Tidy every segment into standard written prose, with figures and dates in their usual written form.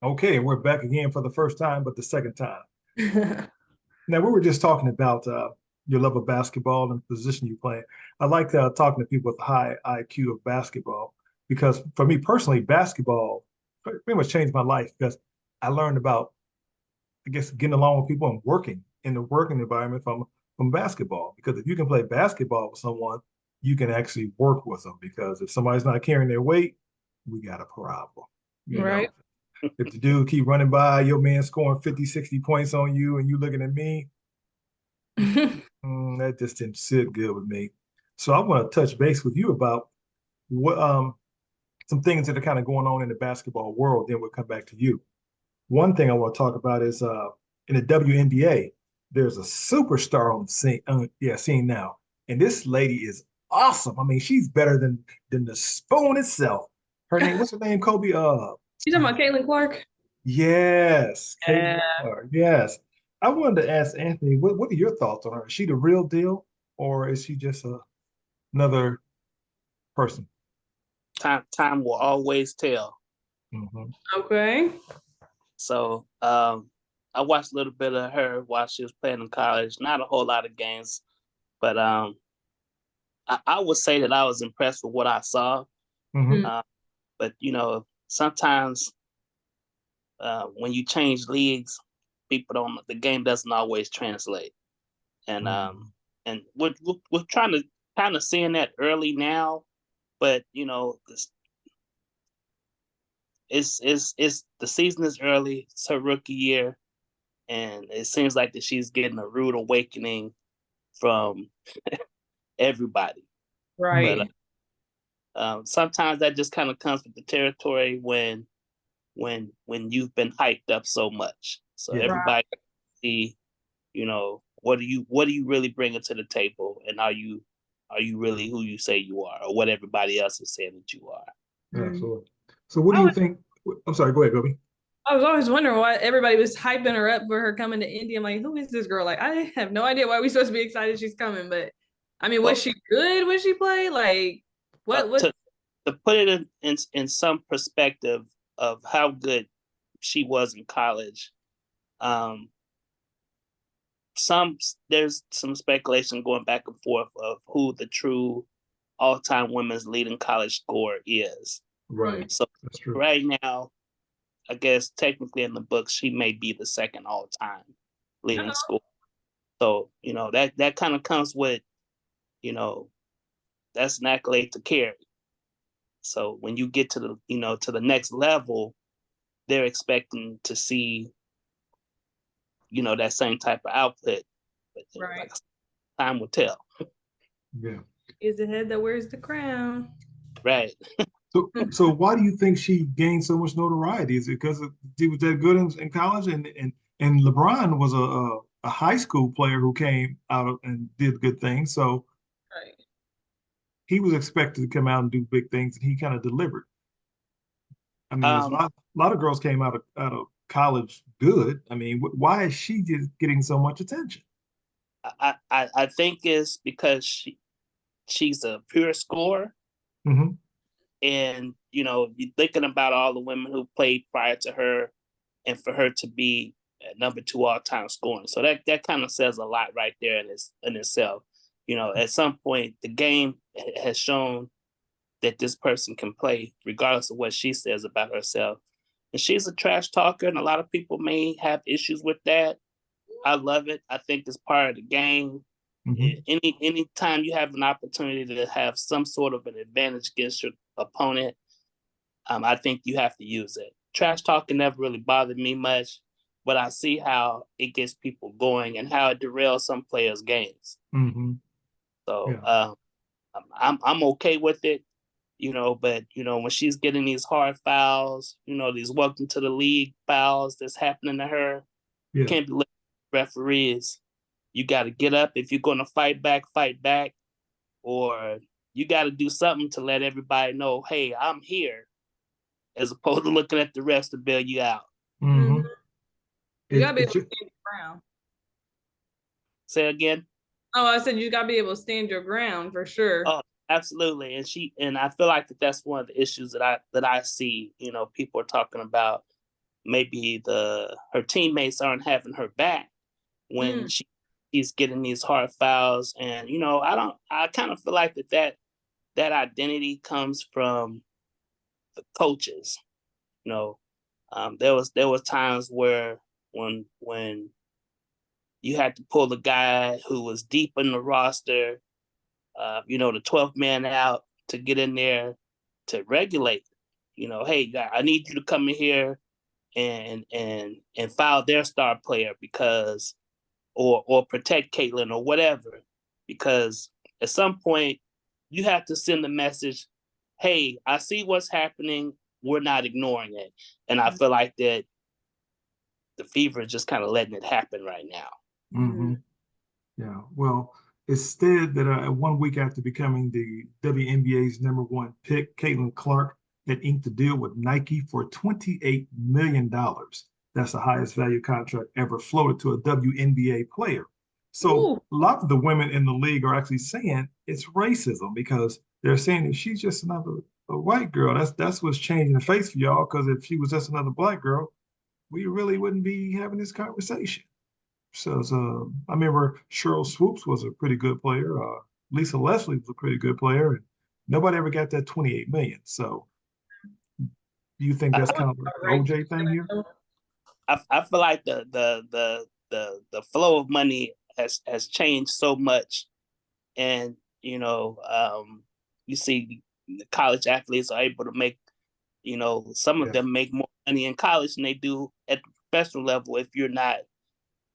Okay, we're back again for the first time, but the second time. Now, we were just talking about your love of basketball and the position you play. I like talking to people with a high IQ of basketball because for me personally, basketball pretty much changed my life because I learned about, I guess, getting along with people and working in the working environment from basketball. Because if you can play basketball with someone, you can actually work with them. Because if somebody's not carrying their weight, we got a problem. You Right. know, if the dude keep running by, your man scoring 50, 60 points on you, and you looking at me, that just didn't sit good with me. So I want to touch base with you about what some things that are kind of going on in the basketball world. Then we'll come back to you. One thing I want to talk about is in the WNBA, there's a superstar on the scene, scene now, and this lady is awesome. I mean, she's better than the spoon itself. Her name, what's her name? Kobe. You talking about Caitlin Clark? Yes, Caitlin Yeah. Clark. Yes. I wanted to ask Anthony, what are your thoughts on her? Is she the real deal, or is she just another person? Time will always tell. Hmm. Okay. So I watched a little bit of her while she was playing in college. Not a whole lot of games, but I would say that I was impressed with what I saw. Hmm. Mhm. But sometimes when you change leagues, people don't. The game doesn't always translate, and Hmm. we're trying to kind of seeing that early now. But it's the season is early. It's her rookie year, and it seems like that she's getting a rude awakening from everybody. But Right. sometimes that just kind of comes with the territory when you've been hyped up so much. So Yeah. Right. everybody see, what do you really bring to the table, and are you really who you say you are, or what everybody else is saying that you are? Mhm. Absolutely. So what do I you was think? I'm sorry, go ahead, Gobi. I was always wondering why everybody was hyping her up for her coming to India. I'm like, who is this girl? Like, I have no idea why we supposed to be excited she's coming. But I mean, was Well, she good when she played? Like, what? to put it in some perspective of how good she was in college, um, some there's some speculation going back and forth of who the true all-time women's leading college scorer is. Right. So That's true. right now, I guess technically in the books, she may be the second all-time leading Uh-oh. scorer. So that kind of comes with you know that's an accolade to carry. So when you get to the next level, they're expecting to see that same type of output. But Right. like time will tell. Yeah. Is the head that wears the crown? Yeah. Right. So why do you think she gained so much notoriety? Is it because she was that good in college, and LeBron was a high school player who came out and did good things. So Right. he was expected to come out and do big things, and he kind of delivered. I mean, there's Um, a lot of girls came out of college good. I mean, why is she just getting so much attention? I think it's because she's a pure scorer, Hmm. and you're thinking about all the women who played prior to her, and for her to be at number two all time scoring, so that kind of says a lot right there in itself. At some point, the game has shown that this person can play, regardless of what she says about herself. And she's a trash talker, and a lot of people may have issues with that. I love it. I think it's part of the game. Hmm. Any time you have an opportunity to have some sort of an advantage against your opponent, I think you have to use it. Trash talking never really bothered me much, but I see how it gets people going and how it derails some players' games. Hmm. So Yeah. I'm okay with it. But when she's getting these hard fouls, these welcome to the league fouls that's happening to her, you Yeah. can't be looking at referees. You got to get up if you're going to fight back, or you got to do something to let everybody know, hey, I'm here, as opposed to looking at the refs to bail you out. Mhm. Hmm. You gotta be able It's to stand your ground. Say again. Oh, I said you gotta be able to stand your ground for sure. Oh, absolutely. And I feel like that's one of the issues that I see. People are talking about. maybe her teammates aren't having her back when she's getting these hard fouls. And I kind of feel like that identity comes from the coaches. There was times where when you had to pull the guy who was deep in the roster, the 12th man out to get in there to regulate. Hey, I need you to come in here and foul their star player because, or protect Caitlin or whatever, because at some point you have to send the message, hey, I see what's happening. We're not ignoring it. And I feel like that the Fever is just kind of letting it happen right now. Mm-hmm. Yeah. Well, it's said that 1 week after becoming the WNBA's #1 pick, Caitlin Clark had inked a deal with Nike for $28 million. That's the highest value contract ever floated to a WNBA player. So a lot of the women in the league are actually saying it's racism because they're saying that she's just another a white girl. That's what's changing the face for y'all. Because if she was just another black girl, we really wouldn't be having this conversation. So I remember Cheryl Swoops was a pretty good player. Lisa Leslie was a pretty good player, and nobody ever got that 28 million. So do you think that's kind of like the OJ thing here? I feel like the flow of money has changed so much, and you see the college athletes are able to make, some of them make more money in college than they do at the professional level if you're not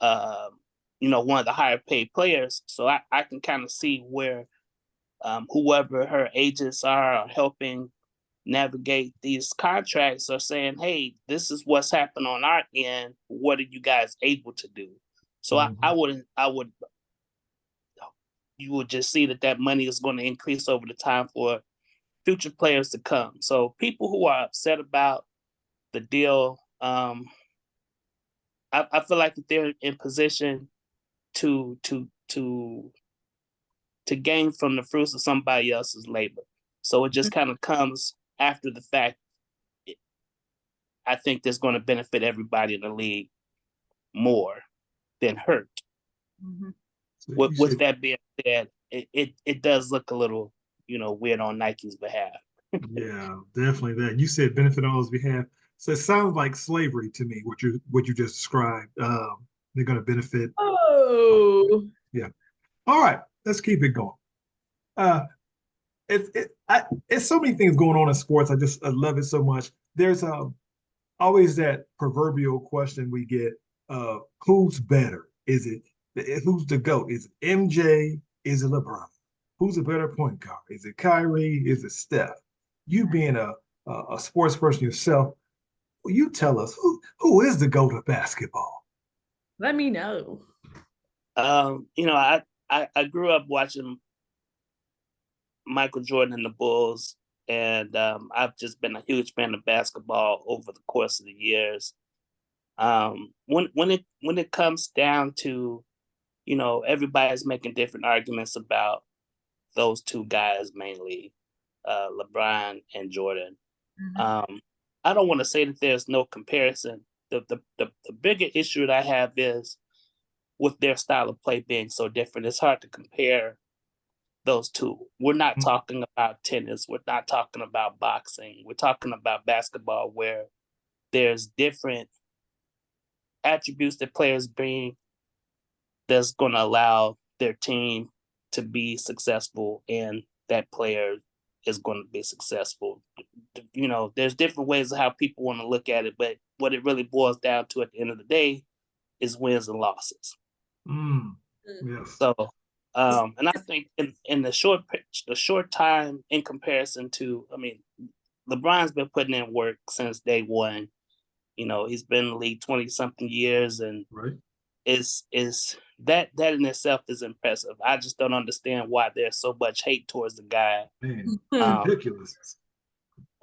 one of the higher paid players. So I can kind of see where whoever her agents are helping navigate these contracts are saying, hey, this is what's happened on our end. What are you guys able to do? So you would just see that money is going to increase over the time for future players to come. So people who are upset about the deal, I feel like that they're in position to gain from the fruits of somebody else's labor. So it just kind of comes after the fact. I think that's going to benefit everybody in the league more than hurt. Mm-hmm. So with that being said, it does look a little, weird on Nike's behalf. Yeah, definitely that. You said benefit on those behalf. So it sounds like slavery to me, what you just described. They're going to benefit. Oh, yeah. All right, let's keep it going. It's so many things going on in sports. I love it so much. There's always that proverbial question we get: who's better? Is it who's the GOAT? Is it MJ? Is it LeBron? Who's a better point guard? Is it Kyrie? Is it Steph? You being a sports person yourself, will you tell us who is the GOAT of basketball? let me know. I grew up watching Michael Jordan and the Bulls, and I've just been a huge fan of basketball over the course of the years. When it comes down to, everybody's making different arguments about those two guys, mainly LeBron and Jordan. Mm-hmm. I don't want to say that there's no comparison. The bigger issue that I have is with their style of play being so different. It's hard to compare those two. We're not talking about tennis. We're not talking about boxing. We're talking about basketball, where there's different attributes that players bring that's going to allow their team to be successful, and that player is going to be successful. There's different ways of how people want to look at it, but what it really boils down to at the end of the day is wins and losses. Yes. So, and I think in the short time in comparison to, LeBron's been putting in work since day one. He's been in the league 20-something years, and right. is that in itself is impressive. I just don't understand why there's so much hate towards the guy. Man, ridiculous.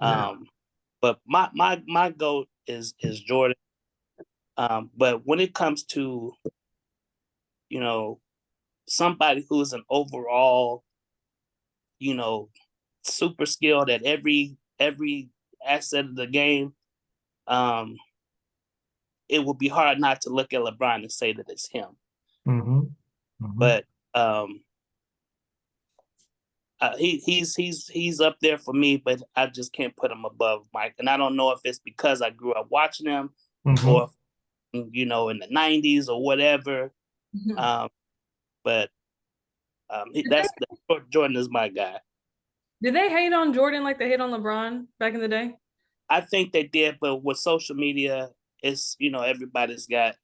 But my GOAT is Jordan. But when it comes to, somebody who's an overall, super skilled at every asset of the game, it would be hard not to look at LeBron and say that it's him. Mm-hmm. Mm-hmm. But he's up there for me, but I just can't put him above Mike. And I don't know if it's because I grew up watching him, Mm-hmm. or in the 90s or whatever. But Jordan is my guy. Did they hate on Jordan like they hate on LeBron back in the day? I think they did, but with social media, it's everybody's got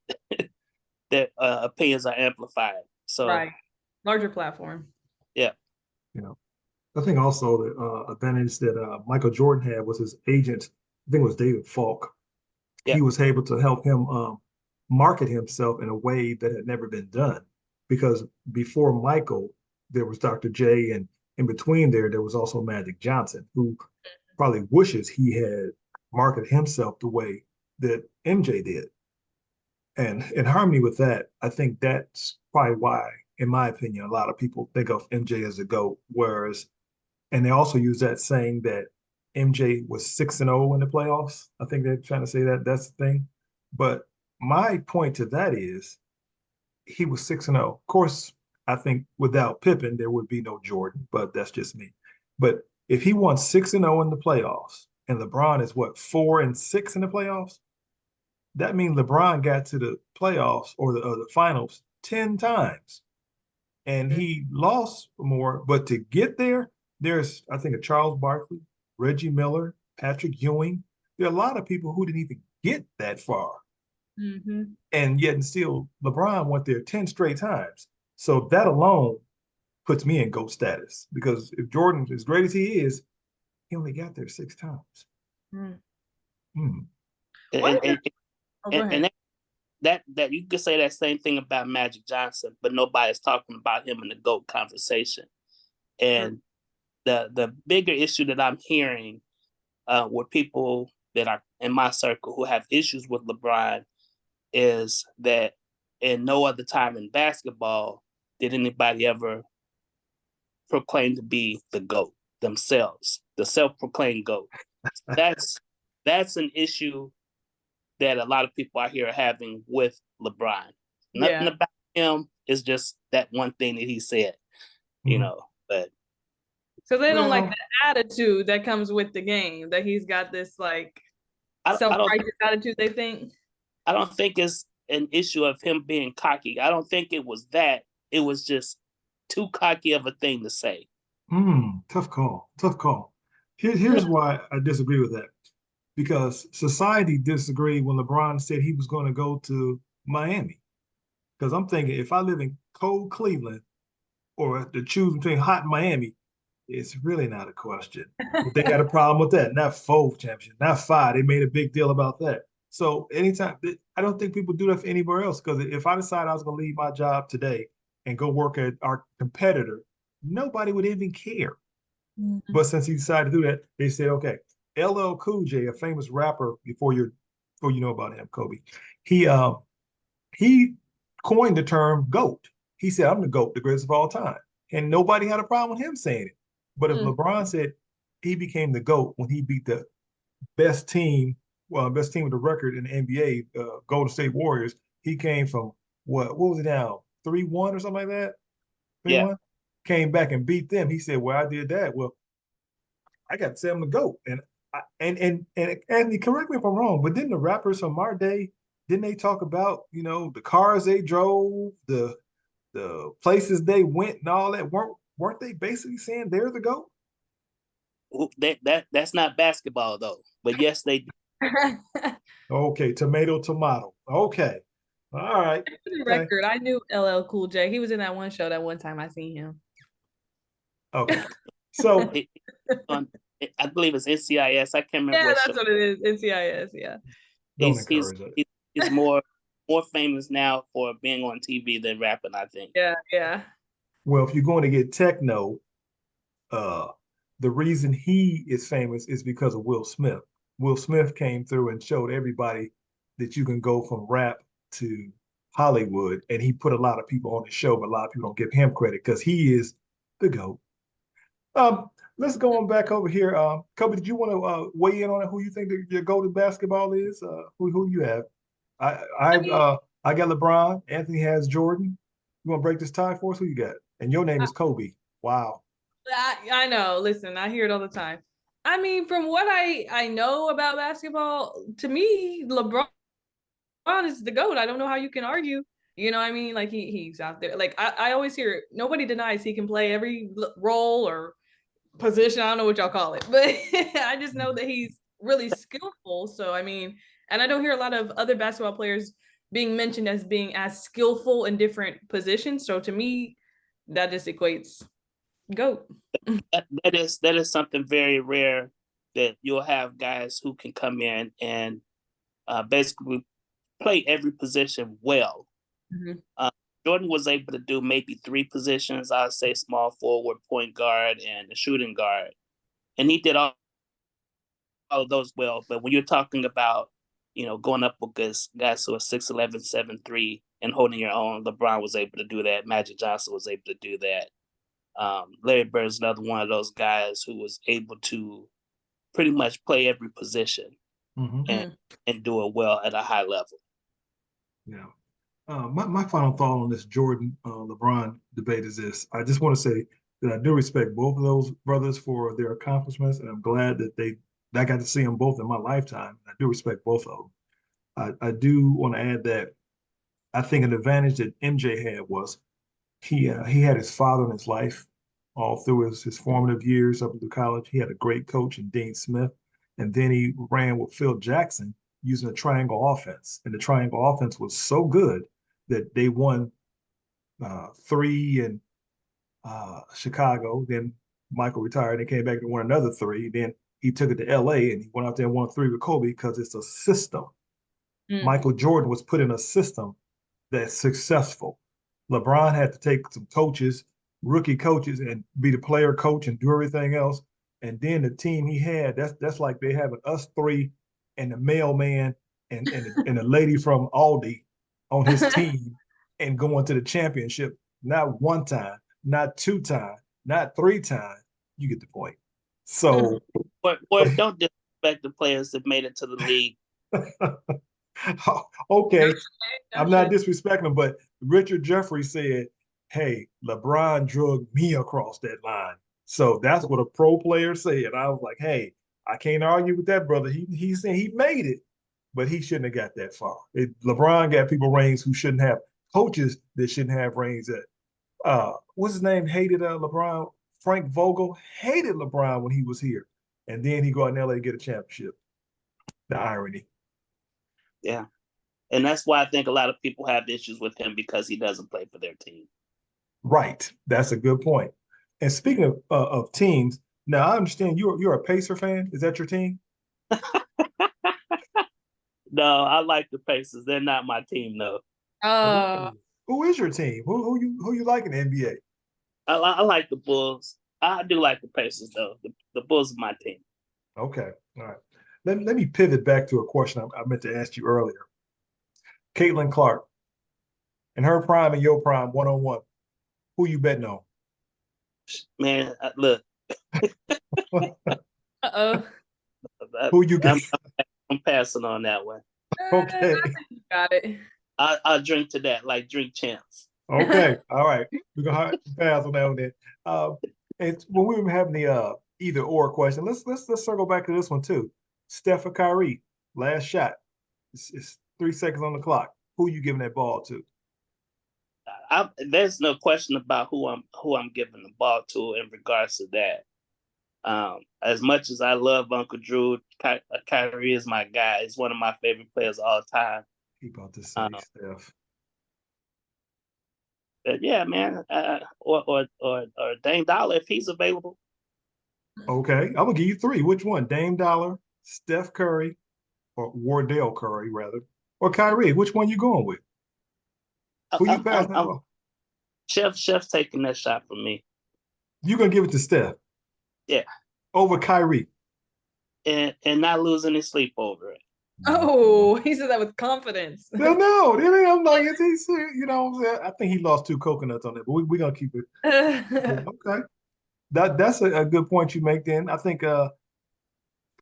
their opinions are amplified. So right, larger platform. Yeah. I think also the advantage that Michael Jordan had was his agent. I think it was David Falk. Yeah. He was able to help him market himself in a way that had never been done. Because before Michael, there was Dr. J, and in between there was also Magic Johnson, who probably wishes he had marketed himself the way that MJ did. And in harmony with that, I think that's probably why, in my opinion, a lot of people think of MJ as a GOAT, and they also use that saying that MJ was 6-0 in the playoffs. I think they're trying to say that that's the thing. But my point to that is he was 6-0. Of course, I think without Pippen, there would be no Jordan, but that's just me. But if he won 6-0 in the playoffs, and LeBron is what, 4-6 in the playoffs, that means LeBron got to the playoffs or the finals 10 times. And he lost more, but to get there, there's, I think, a Charles Barkley, Reggie Miller, Patrick Ewing. There are a lot of people who didn't even get that far. Mm-hmm. And yet and still, LeBron went there 10 straight times. So that alone puts me in GOAT status, because if Jordan, as great as he is, he only got there 6 times. Mm. Mm. And that you could say that same thing about Magic Johnson, but nobody's talking about him in the GOAT conversation. And the bigger issue that I'm hearing with people that are in my circle who have issues with LeBron is that in no other time in basketball did anybody ever proclaim to be the GOAT themselves, the self-proclaimed GOAT. That's an issue that a lot of people out here are having with LeBron. Nothing about him, is just that one thing that he said, but. So they don't like the attitude that comes with the game, that he's got this like self-righteous attitude, they think? I don't think it's an issue of him being cocky. I don't think it was that. It was just too cocky of a thing to say. Tough call. Here's why I disagree with that. Because society disagreed when LeBron said he was going to go to Miami. Because I'm thinking, if I live in cold Cleveland or have to choose between hot Miami, it's really not a question. But they got a problem with that. Not 4 championship, not 5. They made a big deal about that. So anytime, I don't think people do that for anywhere else. Because if I decide I was going to leave my job today and go work at our competitor, nobody would even care. Mm-hmm. But since he decided to do that, they said, okay, LL Cool J, a famous rapper before you know about him, Kobe, he coined the term GOAT. He said, I'm the GOAT, the greatest of all time. And nobody had a problem with him saying it. But if LeBron said he became the GOAT when he beat the best team with the record in the NBA, Golden State Warriors, he came from what was it now? 3-1 or something like that? 3-1? Yeah. Came back and beat them. He said, well, I did that. Well, I got to say I'm the GOAT. And correct me if I'm wrong, but didn't the rappers from our day, didn't they talk about, the cars they drove, the places they went and all that? Weren't they basically saying they're the GOAT? Well, that's not basketball though, but yes, they do. Okay, tomato. Okay. All right. For the record, I knew LL Cool J. He was in that one show that one time I seen him. Okay. So I believe it's NCIS. I can't remember. Yeah, that's what it is. NCIS. Yeah. He's more famous now for being on TV than rapping, I think. Yeah. Well, if you're going to get techno, the reason he is famous is because of Will Smith. Will Smith came through and showed everybody that you can go from rap to Hollywood, and he put a lot of people on the show, but a lot of people don't give him credit because he is the GOAT. Let's go on back over here. Kobe, did you want to weigh in on it? Who you think your GOAT in basketball is? Who you have? I mean, I got LeBron. Anthony has Jordan. You want to break this tie for us? Who you got? And your name is Kobe. Wow. I know. Listen, I hear it all the time. I mean, from what I know about basketball, to me, LeBron is the GOAT. I don't know how you can argue. You know what I mean? Like he's out there. Like I always hear it. Nobody denies he can play every role or position. I don't know what y'all call it, but I just know that he's really skillful. So I mean, and I don't hear a lot of other basketball players being mentioned as being as skillful in different positions. So to me, that just equates GOAT. That is something very rare, that you'll have guys who can come in and basically play every position well. Mhm. Jordan was able to do maybe 3 positions. I'd say small forward, point guard, and a shooting guard, and he did all of those well. But when you're talking about, going up against guys who are 6'11", 7'3", and holding your own, LeBron was able to do that. Magic Johnson was able to do that. Larry Bird's another one of those guys who was able to pretty much play every position and do it well at a high level. Yeah. My final thought on this Jordan LeBron debate is this. I just want to say that I do respect both of those brothers for their accomplishments, and I'm glad that I got to see them both in my lifetime. I do respect both of them. I do want to add that I think an advantage that MJ had was he had his father in his life all through his formative years up through college. He had a great coach in Dean Smith, and then he ran with Phil Jackson using a triangle offense, and the triangle offense was so good that they won 3 in Chicago. Then Michael retired and came back and won another 3. Then he took it to LA and he went out there and won 3 with Kobe because it's a system. Michael Jordan was put in a system that's successful. LeBron had to take some coaches, rookie coaches, and be the player coach and do everything else. And then the team he had, that's like they having us 3 and the mailman and the lady from Aldi on his team and going to the championship. Not 1 time, not 2 times, not 3 times. You get the point. So, or don't disrespect the players that made it to the league. Okay, I'm not disrespecting them, but Richard Jeffrey said, "Hey, LeBron drugged me across that line." So that's what a pro player said. I was like, "Hey, I can't argue with that, brother. He said he made it, but he shouldn't have got that far. LeBron got people rings who shouldn't have, coaches that shouldn't have rings that. What's his name? Hated LeBron. Frank Vogel hated LeBron when he was here, and then he go out in LA to get a championship. The irony. Yeah. And that's why I think a lot of people have issues with him, because he doesn't play for their team. Right. That's a good point. And speaking of teams, now I understand you're a Pacer fan. Is that your team? No, I like the Pacers. They're not my team, though. Who is your team? Who you like in the NBA? I like the Bulls. I do like the Pacers, though. The Bulls are my team. Okay. All right. Let me pivot back to a question I meant to ask you earlier. Caitlin Clark, in her prime and your prime, 1-on-1. Who you betting on? Man, look. Who you got? I'm passing on that one. Okay. Got it. I'll drink to that, like drink champs. Okay. All right. We're gonna pass on that one then. And when we were having the either or question, let's circle back to this one too. Steph or Kyrie, last shot. It's 3 seconds on the clock. Who you giving that ball to? There's no question about who I'm giving the ball to in regards to that. As much as I love Uncle Drew, Kyrie is my guy. He's one of my favorite players of all time. Keep about to say Steph. But yeah, man, or Dame Dollar if he's available. Okay, I'm gonna give you 3. Which one? Dame Dollar, Steph Curry, or Wardell Curry rather, or Kyrie? Which one you going with? Who you passing? Chef's taking that shot from me. You gonna give it to Steph? Yeah. Over Kyrie. And not lose any sleep over it. Oh, he said that with confidence. No, I'm like, he's, you know what I'm saying? I think he lost 2 coconuts on it, but we're gonna keep it. Okay. That's a good point you make then. I think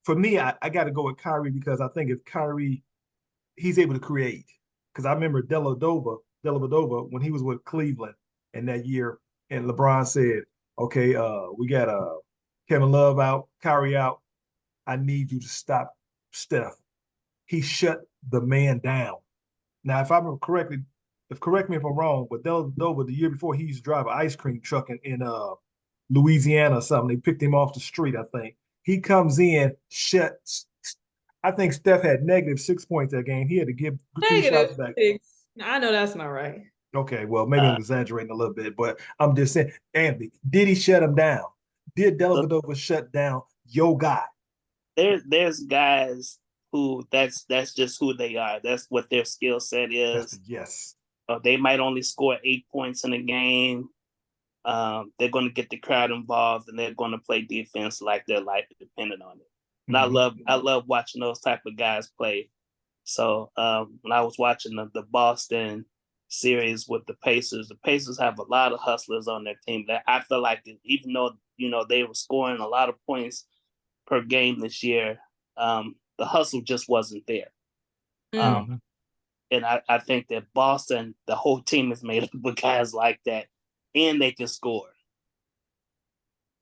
for me, I got to go with Kyrie because I think if Kyrie he's able to create. Because I remember Dellavedova, when he was with Cleveland in that year, and LeBron said, "Okay, we got Kevin Love out, Kyrie out. I need you to stop Steph." He shut the man down. Now, if I remember correctly, correct me if I'm wrong, but Dellavedova the year before he used to drive an ice cream truck in Louisiana or something. They picked him off the street, I think. He comes in, shuts. I think Steph had -6 points that game. He had to give 2 shots back. -6. I know that's not right. Okay, well, maybe I'm exaggerating a little bit, but I'm just saying, Andy, did he shut him down? Did Dellavedova shut down your guy? There's guys who that's just who they are. That's what their skill set is. Yes. They might only score 8 points in a game. They're going to get the crowd involved, and they're going to play defense like their life is dependent on it. And I love watching those type of guys play. So when I was watching the Boston series with the Pacers have a lot of hustlers on their team that I feel like even though they were scoring a lot of points per game this year, the hustle just wasn't there. And I think that Boston, the whole team is made up of guys like that, and they can score.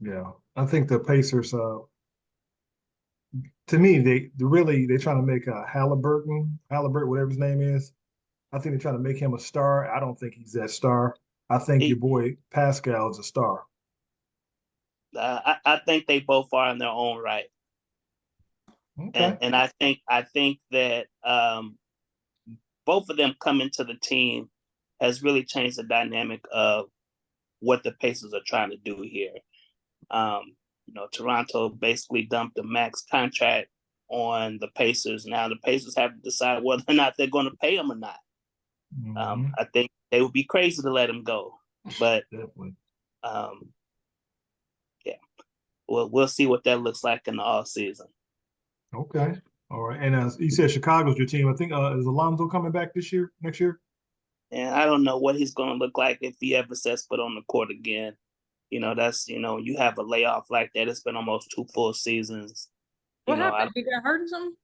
Yeah, I think the Pacers. To me, they're trying to make Halliburton, whatever his name is. I think they're trying to make him a star. I don't think he's that star. I think your boy Pascal is a star. I think they both are in their own right. Okay. And I think that both of them coming to the team has really changed the dynamic of what the Pacers are trying to do here. Toronto basically dumped a max contract on the Pacers. Now the Pacers have to decide whether or not they're going to pay him or not. I think they would be crazy to let him go, but we'll see what that looks like in the off season. Okay, all right. And you said Chicago's your team. I think is Alonzo coming back next year? And I don't know what he's going to look like if he ever sets foot on the court again. You have a layoff like that. It's been almost 2 full seasons. What happened? He got hurt or something?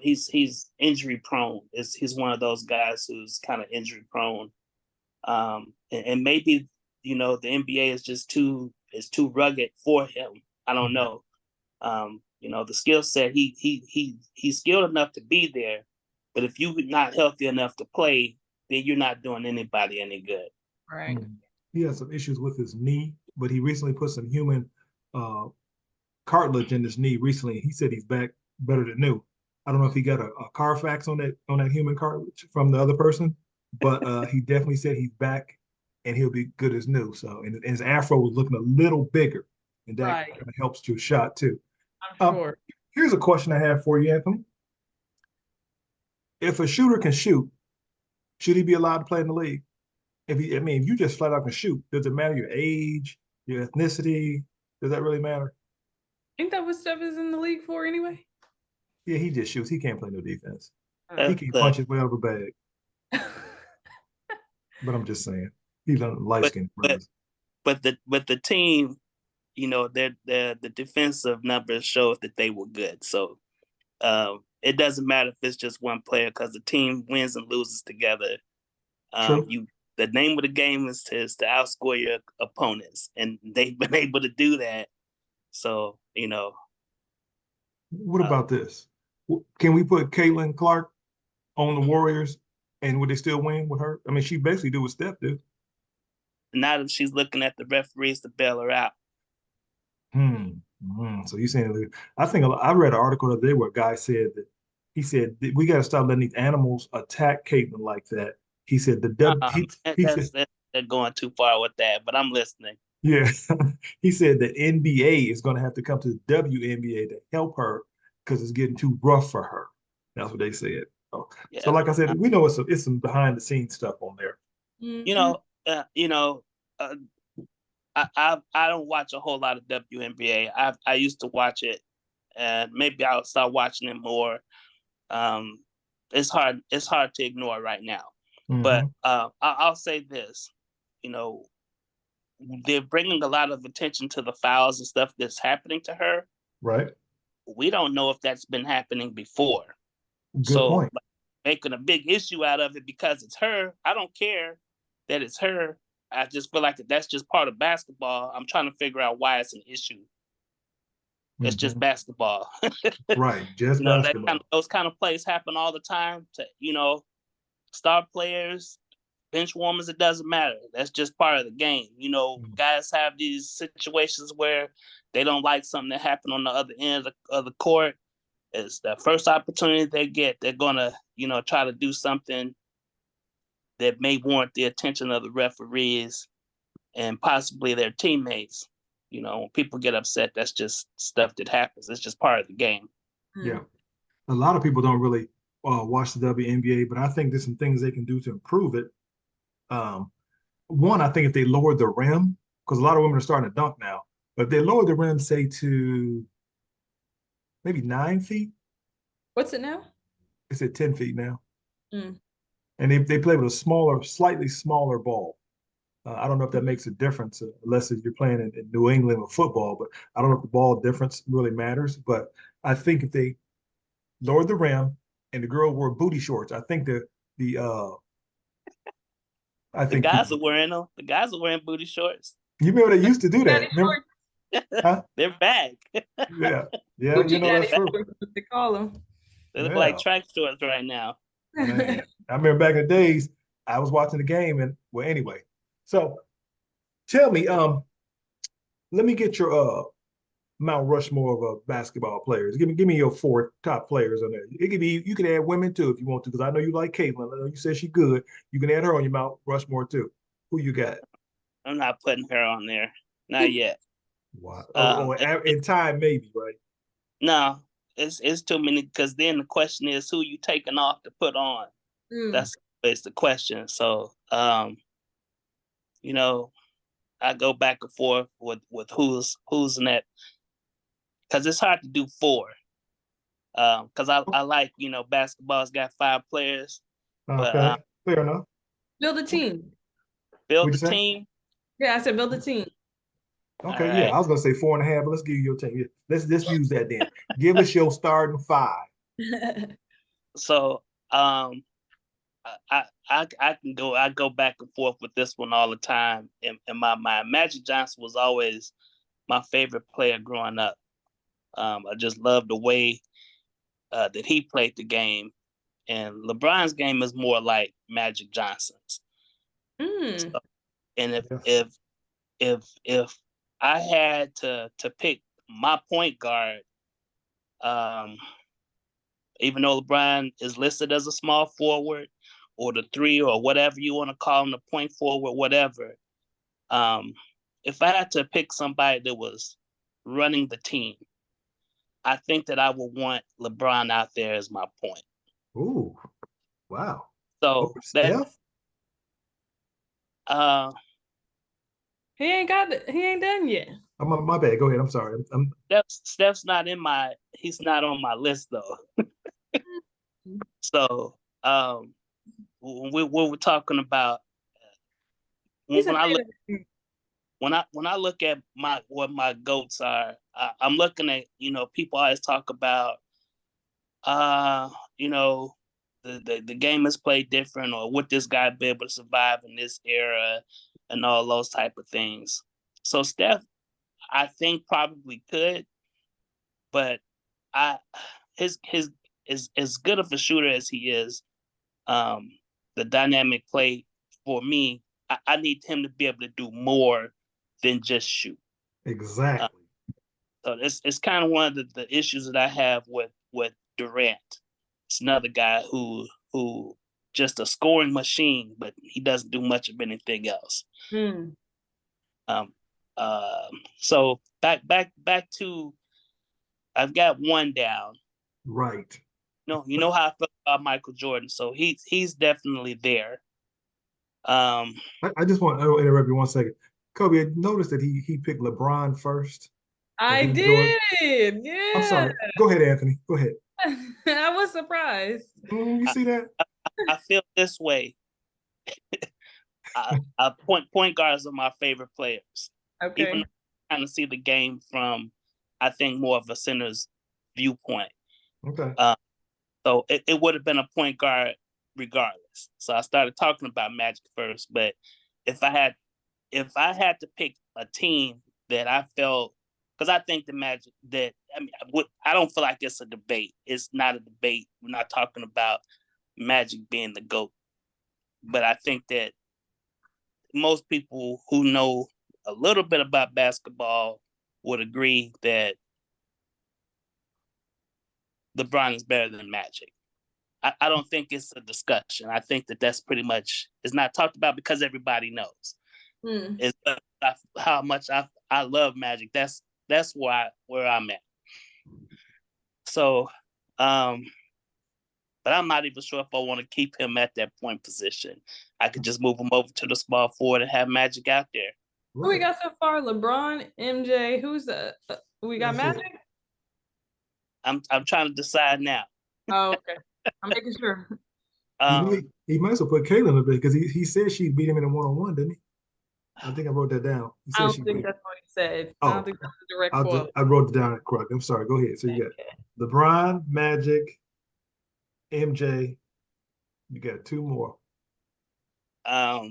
He's injury prone. He's one of those guys who's kind of injury prone. And maybe, the NBA is just too rugged for him. I don't know. The skill set, he's skilled enough to be there, but if you're not healthy enough to play, then you're not doing anybody any good. Right. He has some issues with his knee, but he recently put some human cartilage in his knee recently. He said he's back better than new. I don't know if he got a Carfax on that human cartilage from the other person, but he definitely said he's back and he'll be good as new. So, and his afro was looking a little bigger, and that kind of helps your shot too. I'm sure. Here's a question I have for you, Anthony. If a shooter can shoot, should he be allowed to play in the league? If you just flat out can shoot, does it matter your age, your ethnicity? Does that really matter? Ain't that what Steph is in the league for anyway? Yeah, he just shoots. He can't play no defense. He can't punch his way out of a bag. But I'm just saying, he's on light skin. But the team, the defensive numbers show that they were good. So it doesn't matter if it's just one player because the team wins and loses together. The name of the game is to outscore your opponents, and they've been able to do that. So, What about this? Can we put Caitlin Clark on the Warriors, and would they still win with her? I mean, she basically do what Steph did. Not if she's looking at the referees to bail her out. So you're saying, I think I read an article the other day where a guy said that we got to stop letting these animals attack Caitlin like that. He said they're going too far with that, but I'm listening. Yeah, he said the NBA is going to have to come to the WNBA to help her because it's getting too rough for her. That's what they said. So like I said, we know it's some behind the scenes stuff on there. I don't watch a whole lot of WNBA. I used to watch it, and maybe I'll start watching it more. It's hard to ignore right now. But I'll say this, they're bringing a lot of attention to the fouls and stuff that's happening to her. Right. We don't know if that's been happening before. Good point. making a big issue out of it because it's her. I don't care that it's her. I just feel like that's just part of basketball. I'm trying to figure out why it's an issue. It's just basketball. Right, just You know, basketball. those kind of plays happen all the time to, you know, star players, bench warmers, it doesn't matter. That's just part of the game. You know, guys have these situations where they don't like something that happened on the other end of the court. It's the first opportunity they get, they're gonna, you know, try to do something that may warrant the attention of the referees and possibly their teammates. You know, when people get upset, that's just stuff that happens. It's just part of the game. Yeah. A lot of people don't really watch the WNBA, but I think there's some things they can do to improve it. One, I think if they lowered the rim, because a lot of women are starting to dunk now, but if they lower the rim, say to maybe 9 feet. What's it now? It's at 10 feet now. Mm. And they play with a smaller, slightly smaller ball. I don't know if that makes a difference unless you're playing in New England with football, but I don't know if the ball difference really matters. But I think if they lowered the rim and the girl wore booty shorts, I think the guys are wearing them. The guys are wearing booty shorts. You remember they used to do that? Remember? Huh? They're back. Yeah, you know that's true. What they call them. They look like track shorts right now. Man, I remember back in the days, I was watching the game, and well, anyway. So, tell me, let me get your Mount Rushmore of basketball players. Give me your 4 top players on there. It could be you can add women too if you want to, because I know you like Caitlin. I know you said she's good. You can add her on your Mount Rushmore too. Who you got? I'm not putting her on there, not yet. Wow. In time maybe, right? No, it's too many, because then the question is who you taking off to put on. That's the question. So you know, I go back and forth with who's in that, because it's hard to do 4. Because I like, you know, basketball's got 5 players. Okay, fair enough. Build a team. Build a team. Yeah, I said build a team. Okay, right. Yeah, I was gonna say 4.5, but let's give you your team. Let's use that then. Give us your starting 5. So I can go. I go back and forth with this one all the time in my mind. Magic Johnson was always my favorite player growing up. I just loved the way that he played the game, and LeBron's game is more like Magic Johnson's. So, and if I had to pick my point guard, even though LeBron is listed as a small forward, or the 3, or whatever you want to call him, the point forward, whatever. If I had to pick somebody that was running the team, I think that I would want LeBron out there as my point. Ooh, wow. So Steph? He ain't done yet. My bad. Go ahead. I'm sorry. Steph's not he's not on my list though. So we were talking about when I look at what my goats are, I'm looking at, you know, people always talk about you know, the game is played different, or would this guy be able to survive in this era, and all those type of things. So Steph, I think probably could, but his is as good of a shooter as he is, the dynamic play for me, I need him to be able to do more than just shoot. Exactly. So it's kind of one of the issues that I have with Durant. It's another guy who just a scoring machine, but he doesn't do much of anything else. So back to, I've got 1 down. Right. No, you know how I feel about Michael Jordan, so he's definitely there. I just want to interrupt you 1 second. Kobe, I noticed that he picked LeBron first. I did. Yeah. I'm sorry. Go ahead, Anthony. Go ahead. I was surprised. You see that? I feel this way. Point guards are my favorite players. Okay. Even I kind of see the game from, I think, more of a center's viewpoint. Okay. So it would have been a point guard regardless. So I started talking about Magic first. But if I had to pick a team that I felt, because I think the Magic I don't feel like it's a debate. It's not a debate. We're not talking about Magic being the GOAT. But I think that most people who know a little bit about basketball would agree that LeBron is better than Magic. I don't think it's a discussion. I think that that's pretty much, it's not talked about because everybody knows. It's how much I love Magic. That's where I'm at. So, but I'm not even sure if I want to keep him at that point position. I could just move him over to the small forward and have Magic out there. Who we got so far? LeBron, MJ. Who's we got Magic? I'm trying to decide now. Oh, okay. I'm making sure. He might as well put Kaylin a bit because he said she beat him in a one-on-one, didn't he? I think I wrote that down. I don't think that's what he said. I don't think that's a direct quote. I wrote it down correct. I'm sorry. Go ahead. So you got LeBron, Magic, MJ. You got two more. I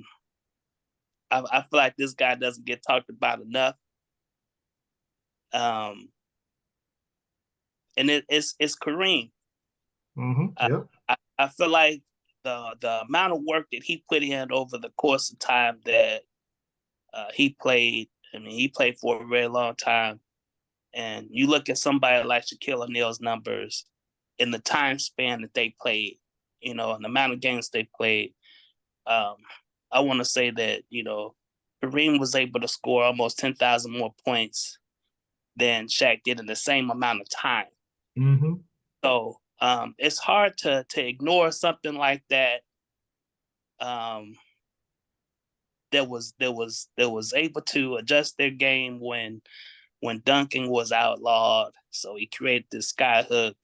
feel like this guy doesn't get talked about enough. And it's Kareem. Yep. I feel like the amount of work that he put in over the course of time that he played. I mean, he played for a very long time. And you look at somebody like Shaquille O'Neal's numbers in the time span that they played, and the amount of games they played. I want to say that, Kareem was able to score almost 10,000 more points than Shaq did in the same amount of time. Mm-hmm. So it's hard to ignore something like that. That was able to adjust their game when dunking was outlawed. So he created this sky hook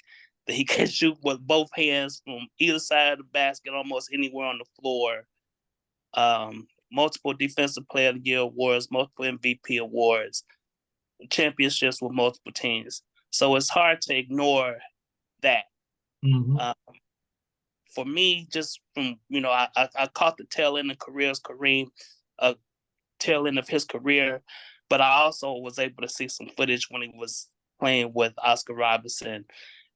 that he could shoot with both hands from either side of the basket, almost anywhere on the floor. Multiple Defensive Player of the Year awards, multiple MVP awards, championships with multiple teams. So it's hard to ignore that. Mm-hmm. For me, just from, I caught the tail end of Kareem, tail end of his career, but I also was able to see some footage when he was playing with Oscar Robertson,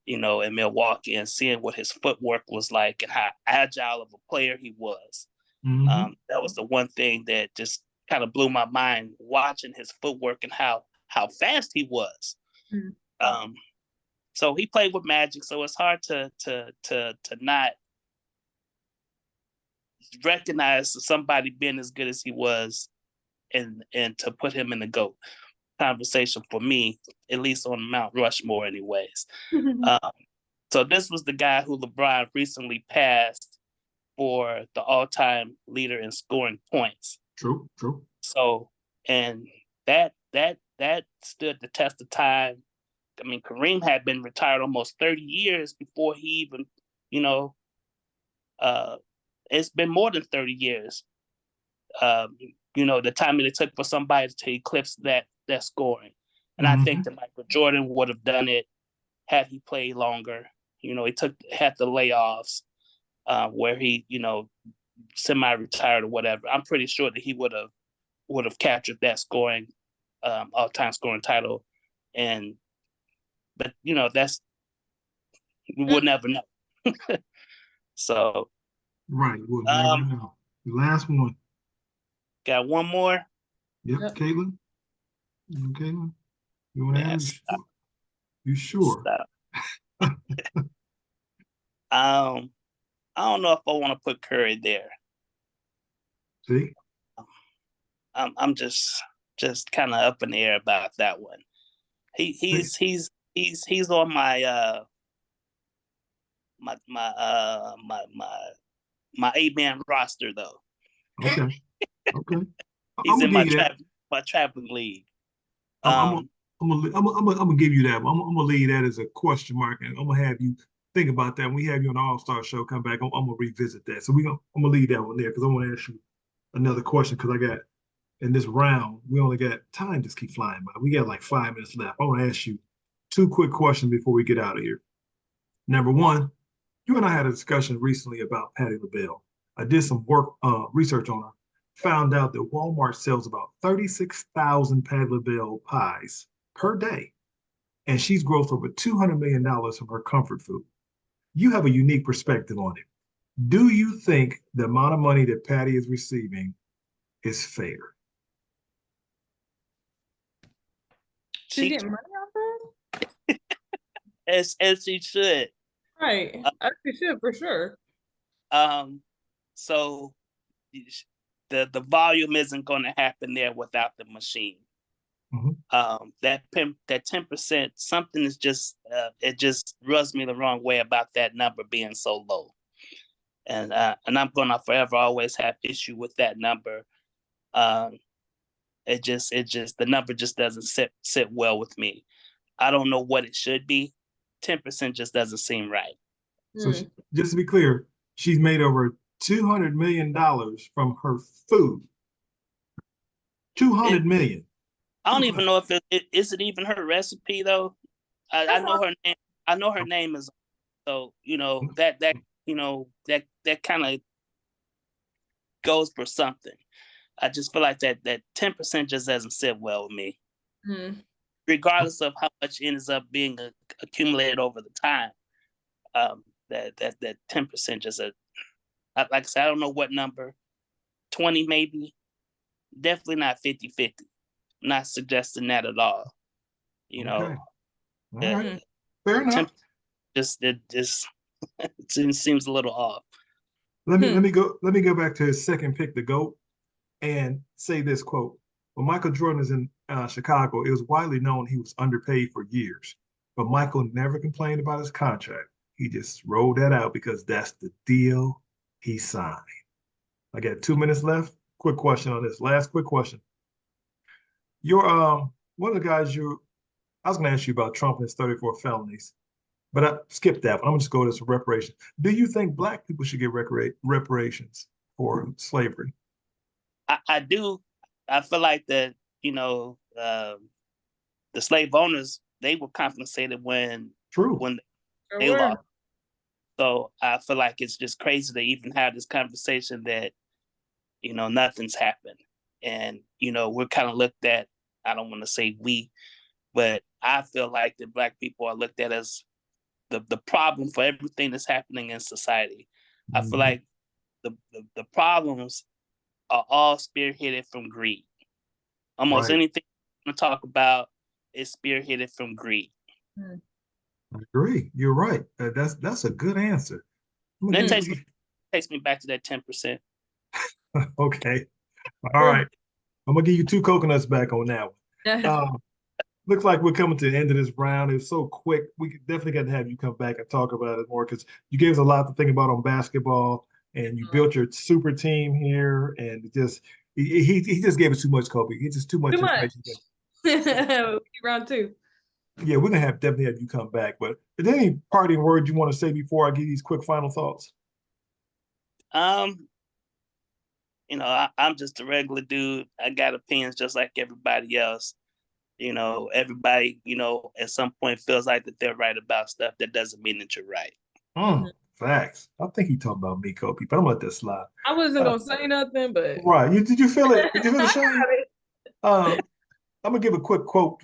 in Milwaukee, and seeing what his footwork was like and how agile of a player he was. Mm-hmm. That was the one thing that just kind of blew my mind, watching his footwork and how fast he was. Mm-hmm. So he played with Magic, so it's hard to not recognize somebody being as good as he was and to put him in the GOAT conversation for me, at least on Mount Rushmore anyways. So this was the guy who LeBron recently passed for the all-time leader in scoring points. True. So, and that stood the test of time. I mean, Kareem had been retired almost 30 years before he even, it's been more than 30 years. The time that it took for somebody to eclipse that scoring. And I think that Michael Jordan would have done it had he played longer. He had the layoffs where he, semi-retired or whatever. I'm pretty sure that he would have captured that scoring, all-time scoring title. But we'll never know. So. Right. We'll never know. The last one. Got one more? Yep. Caitlin? Caitlin? You want to ask? You sure? I don't know if I want to put Curry there. See? I'm just kind of up in the air about that one. He's on my my 8-man roster though. Okay. He's in my traveling league. I'm gonna give you that. I'm gonna leave that as a question mark, and I'm gonna have you think about that. When we have you on the All-Star show, come back. I'm gonna revisit that. So I'm gonna leave that one there because I want to ask you another question because I got in this round we only got time just keep flying by. We got like 5 minutes left. I want to ask you 2 quick questions before we get out of here. Number one, You and I had a discussion recently about Patti LaBelle. I did some work, research on her, found out that Walmart sells about 36,000 Patti LaBelle pies per day, and she's grossed over $200 million from her comfort food. You have a unique perspective on it. Do you think the amount of money that Patti is receiving is fair? She's She getting money off that? as she should. Right. I think she should for sure. So the volume isn't going to happen there without the machine. That 10%, something is just it just rubs me the wrong way about that number being so low, and I'm gonna forever always have issue with that number. It just the number just doesn't sit well with me. I don't know what it should be. 10% just doesn't seem right. So just to be clear, she's made over $200 million from her food. 200 million. I don't even know if is it even her recipe though. I know her name. I know her name is, so that kind of goes for something. I just feel like that 10% just doesn't sit well with me. Regardless of how much ends up being accumulated over the time. That 10% just like I said, I don't know what number, 20 maybe, definitely not 50-50. Not suggesting that at all. Okay. All right. Fair enough. It seems a little off. Let me go back to his second pick, the GOAT, and say this quote. When Michael Jordan was in Chicago, it was widely known he was underpaid for years, but Michael never complained about his contract. He just rolled that out because that's the deal he signed. I got 2 minutes left. Quick question on this. Last quick question. You're one of the guys I was going to ask you about Trump and his 34 felonies, but I skipped that one. I'm going to just go to this reparations. Do you think Black people should get reparations for slavery? I do. I feel like that, the slave owners, they were compensated when they lost. So I feel like it's just crazy to even have this conversation that, nothing's happened. And, we're kind of looked at, I don't want to say we, but I feel like that Black people are looked at as the problem for everything that's happening in society. I feel like the problems are all spearheaded from greed. Almost anything we talk about is spearheaded from greed. I agree. You're right. That's a good answer. That takes me back to that 10%. Okay. All right. I'm gonna give you 2 coconuts back on that one. Looks like we're coming to the end of this round. It's so quick. We definitely got to have you come back and talk about it more because you gave us a lot to think about on basketball, and you built your super team here, and he just gave us too much, Kobe. He just too much information. Round 2. Yeah, we're gonna definitely have you come back. But is there any parting words you want to say before I give these quick final thoughts? I'm just a regular dude. I got opinions just like everybody else. Everybody, at some point feels like that they're right about stuff. That doesn't mean that you're right. Facts. I think he talked about me, Kobe, but I'm gonna let that slide. I wasn't gonna say nothing, but right. Did you feel it? Did you feel the shame? I'm gonna give a quick quote